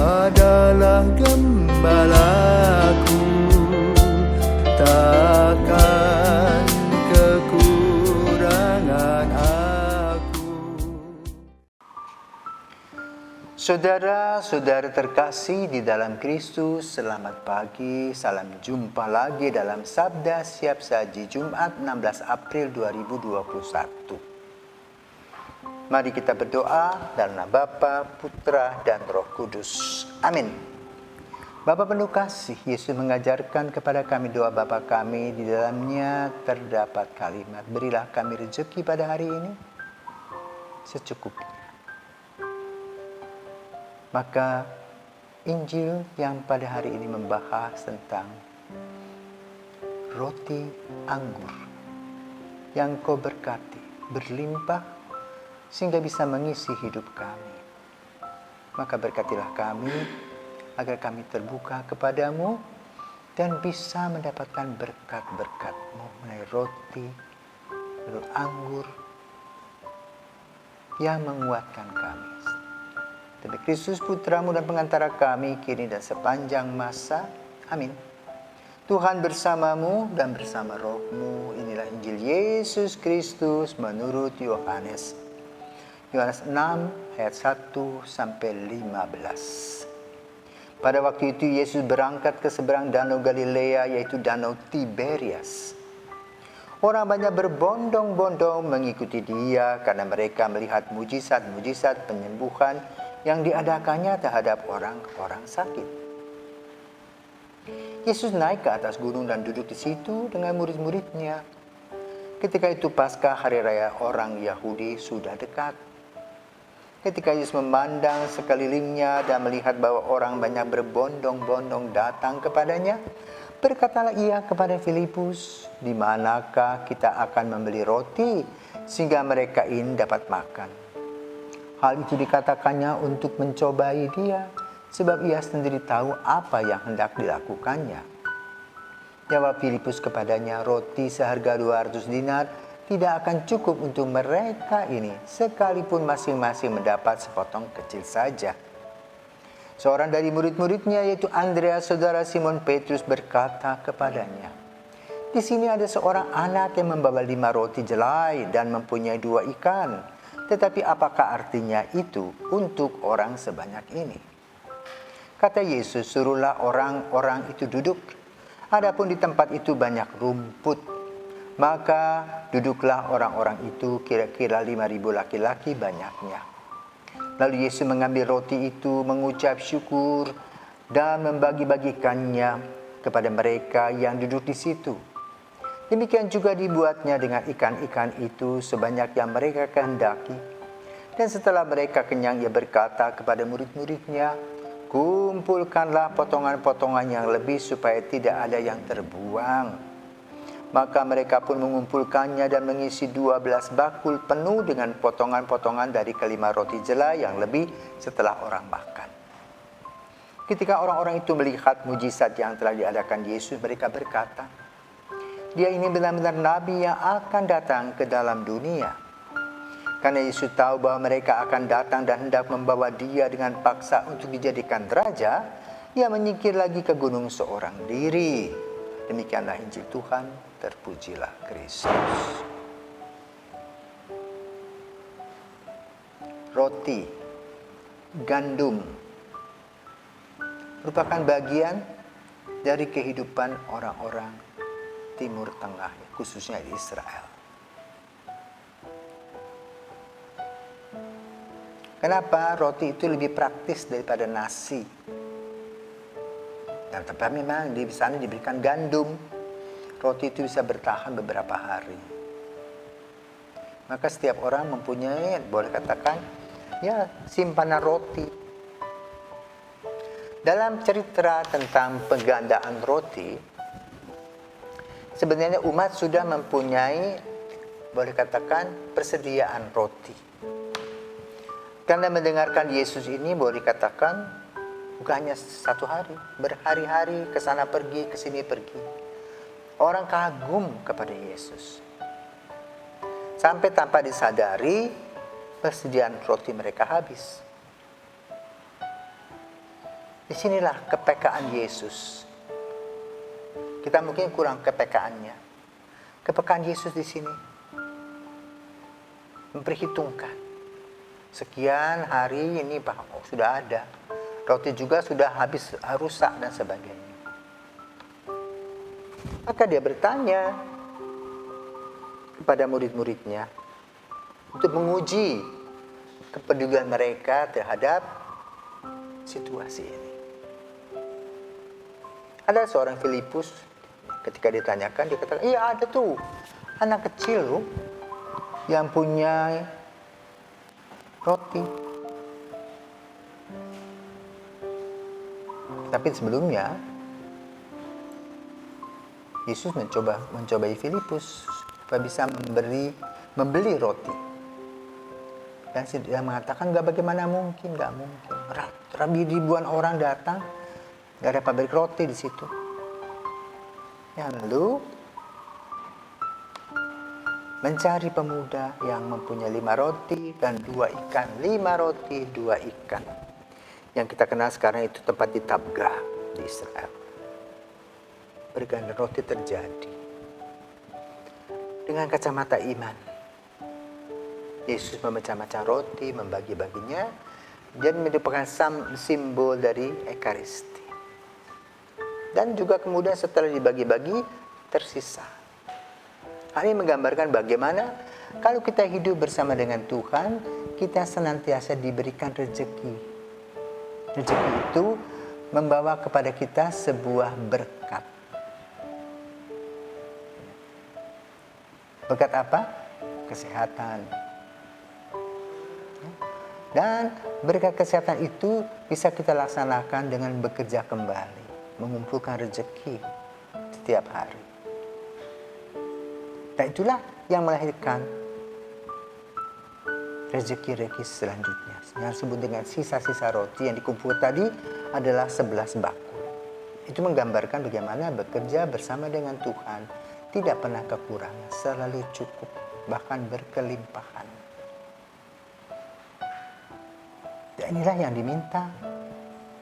adalah gembalaku, takkan kekurangan aku. Saudara-saudara terkasih di dalam Kristus, selamat pagi, salam jumpa lagi dalam Sabda Siap Saji Jumat 16 April 2021. Mari kita berdoa dalam nama Bapa, Putra, dan Roh Kudus. Amin. Bapa penuh kasih, Yesus mengajarkan kepada kami doa Bapa kami, di dalamnya terdapat kalimat, berilah kami rezeki pada hari ini secukupnya. Maka Injil yang pada hari ini membahas tentang roti anggur yang Kau berkati berlimpah sehingga bisa mengisi hidup kami. Maka berkatilah kami agar kami terbuka kepadamu dan bisa mendapatkan berkat-berkat-mu mengenai roti anggur yang menguatkan kami. Demi Kristus Putramu dan pengantara kami kini dan sepanjang masa. Amin. Tuhan bersamamu dan bersama rohmu. Inilah Injil Yesus Kristus menurut Yohanes. Yohanes 6 ayat 1 sampai 15. Pada waktu itu Yesus berangkat ke seberang danau Galilea, yaitu danau Tiberias. Orang banyak berbondong-bondong mengikuti dia karena mereka melihat mujizat-mujizat penyembuhan yang diadakannya terhadap orang-orang sakit. Yesus naik ke atas gunung dan duduk di situ dengan murid-muridnya. Ketika itu Paskah, hari raya orang Yahudi, sudah dekat. Ketika Yesus memandang sekelilingnya dan melihat bahwa orang banyak berbondong-bondong datang kepadanya, berkatalah ia kepada Filipus, "Di manakah kita akan membeli roti sehingga mereka ini dapat makan?" Hal itu dikatakannya untuk mencobai dia, sebab ia sendiri tahu apa yang hendak dilakukannya. Jawab Filipus kepadanya, "Roti seharga 200 dinar tidak akan cukup untuk mereka ini, sekalipun masing-masing mendapat sepotong kecil saja." Seorang dari murid-muridnya, yaitu Andreas, saudara Simon Petrus, berkata kepadanya, "Di sini ada seorang anak yang membawa 5 roti jelai dan mempunyai 2 ikan. Tetapi apakah artinya itu untuk orang sebanyak ini?" Kata Yesus, "Suruhlah orang-orang itu duduk. Adapun di tempat itu banyak rumput." Maka duduklah orang-orang itu, kira-kira 5.000 laki-laki banyaknya. Lalu Yesus mengambil roti itu, mengucap syukur, dan membagi-bagikannya kepada mereka yang duduk di situ. Demikian juga dibuatnya dengan ikan-ikan itu sebanyak yang mereka kehendaki. Dan setelah mereka kenyang, ia berkata kepada murid-muridnya, "Kumpulkanlah potongan-potongan yang lebih supaya tidak ada yang terbuang." Maka mereka pun mengumpulkannya dan mengisi 12 bakul penuh dengan potongan-potongan dari kelima roti jelai yang lebih setelah orang makan. Ketika orang-orang itu melihat mujizat yang telah diadakan Yesus, mereka berkata, "Dia ini benar-benar nabi yang akan datang ke dalam dunia." Karena Yesus tahu bahwa mereka akan datang dan hendak membawa dia dengan paksa untuk dijadikan raja, ia menyingkir lagi ke gunung seorang diri. Demikianlah Injil Tuhan, terpujilah Kristus. Roti, gandum, merupakan bagian dari kehidupan orang-orang Timur Tengah, khususnya di Israel. Kenapa roti itu lebih praktis daripada nasi? Dan tapi memang di sana diberikan gandum. Roti itu bisa bertahan beberapa hari. Maka setiap orang mempunyai, boleh katakan, simpanan roti. Dalam cerita tentang penggandaan roti, sebenarnya umat sudah mempunyai, boleh katakan, persediaan roti. Karena mendengarkan Yesus ini, boleh dikatakan, bukan hanya satu hari, berhari-hari ke sana pergi, ke sini pergi. Orang kagum kepada Yesus. Sampai tanpa disadari, persediaan roti mereka habis. Disinilah kepekaan Yesus. Kita mungkin kurang kepekaannya. Kepekaan Yesus di sini memperhitungkan. Sekian hari ini sudah ada. Roti juga sudah habis, rusak dan sebagainya. Maka dia bertanya kepada murid-muridnya untuk menguji kepedulian mereka terhadap situasi ini. Ada seorang Filipus, ketika ditanyakan, dia katakan, iya ada tuh anak kecil loh yang punya roti. Tapi sebelumnya Yesus mencobai Filipus supaya bisa membeli roti. Dan dia mengatakan, bagaimana mungkin, nggak mungkin. Ribuan orang datang, nggak ada pabrik roti di situ. Ya, lalu mencari pemuda yang mempunyai 5 roti dan 2 ikan. 5 roti, 2 ikan. Yang kita kenal sekarang itu tempat di Tabgha di Israel. Pergantian roti terjadi. Dengan kacamata iman, Yesus memecah-mecah roti, membagi-baginya, dan merupakan simbol dari Ekaristi. Dan juga kemudian setelah dibagi-bagi, tersisa. Hal ini menggambarkan bagaimana kalau kita hidup bersama dengan Tuhan, kita senantiasa diberikan rezeki. Rezeki itu membawa kepada kita sebuah berkat. Berkat apa? Kesehatan. Dan berkat kesehatan itu bisa kita laksanakan dengan bekerja kembali, mengumpulkan rezeki setiap hari. Dan itulah yang melahirkan rezeki-rezeki selanjutnya. Yang disebut dengan sisa-sisa roti yang dikumpulkan tadi adalah 11 bakul. Itu menggambarkan bagaimana bekerja bersama dengan Tuhan tidak pernah kekurangan, selalu cukup, bahkan berkelimpahan. Dan inilah yang diminta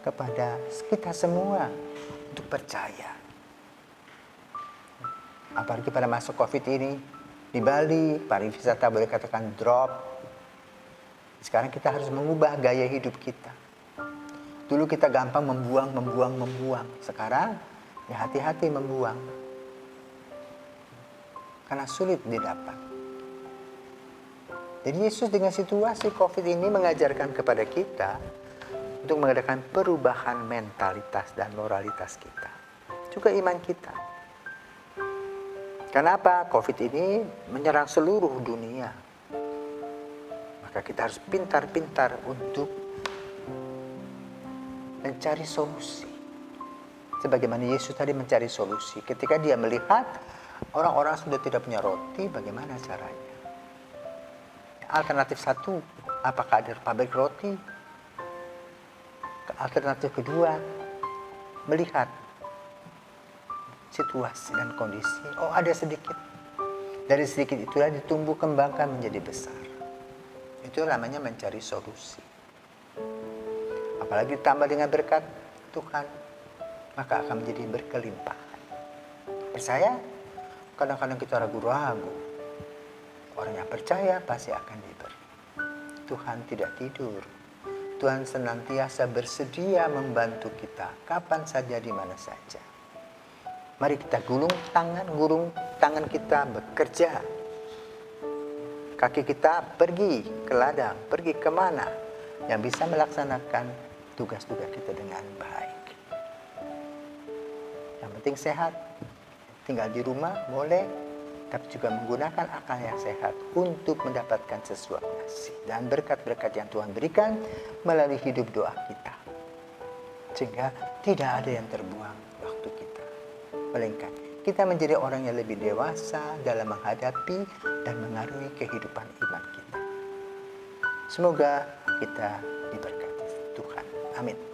kepada kita semua untuk percaya. Apalagi pada masa COVID ini, di Bali, pariwisata boleh katakan drop. Sekarang kita harus mengubah gaya hidup kita. Dulu kita gampang membuang. Sekarang ya hati-hati membuang. Karena sulit didapat. Jadi Yesus dengan situasi COVID ini mengajarkan kepada kita untuk mengadakan perubahan mentalitas dan moralitas kita. Juga iman kita. Kenapa? COVID ini menyerang seluruh dunia. Maka kita harus pintar-pintar untuk mencari solusi. Sebagaimana Yesus tadi mencari solusi. Ketika dia melihat orang-orang sudah tidak punya roti, bagaimana caranya? Alternatif satu, apakah ada pabrik roti? Alternatif kedua, melihat situasi dan kondisi. Oh, ada sedikit. Dari sedikit itulah ditumbuh kembangkan menjadi besar. Itu namanya mencari solusi. Apalagi ditambah dengan berkat Tuhan, maka akan menjadi berkelimpahan. Percaya? Kadang-kadang kita ragu-ragu. Orang yang percaya pasti akan diberi. Tuhan tidak tidur. Tuhan senantiasa bersedia membantu kita kapan saja, di mana saja. Mari kita gulung tangan kita bekerja. Kaki kita pergi ke ladang, pergi kemana yang bisa melaksanakan tugas-tugas kita dengan baik. Yang penting sehat, tinggal di rumah boleh, tapi juga menggunakan akal yang sehat untuk mendapatkan sesuatu nasib dan berkat-berkat yang Tuhan berikan melalui hidup doa kita. Sehingga tidak ada yang terbuang waktu kita. Melainkan kita menjadi orang yang lebih dewasa dalam menghadapi dan mengarungi kehidupan iman kita. Semoga kita diberkati Tuhan. Amin.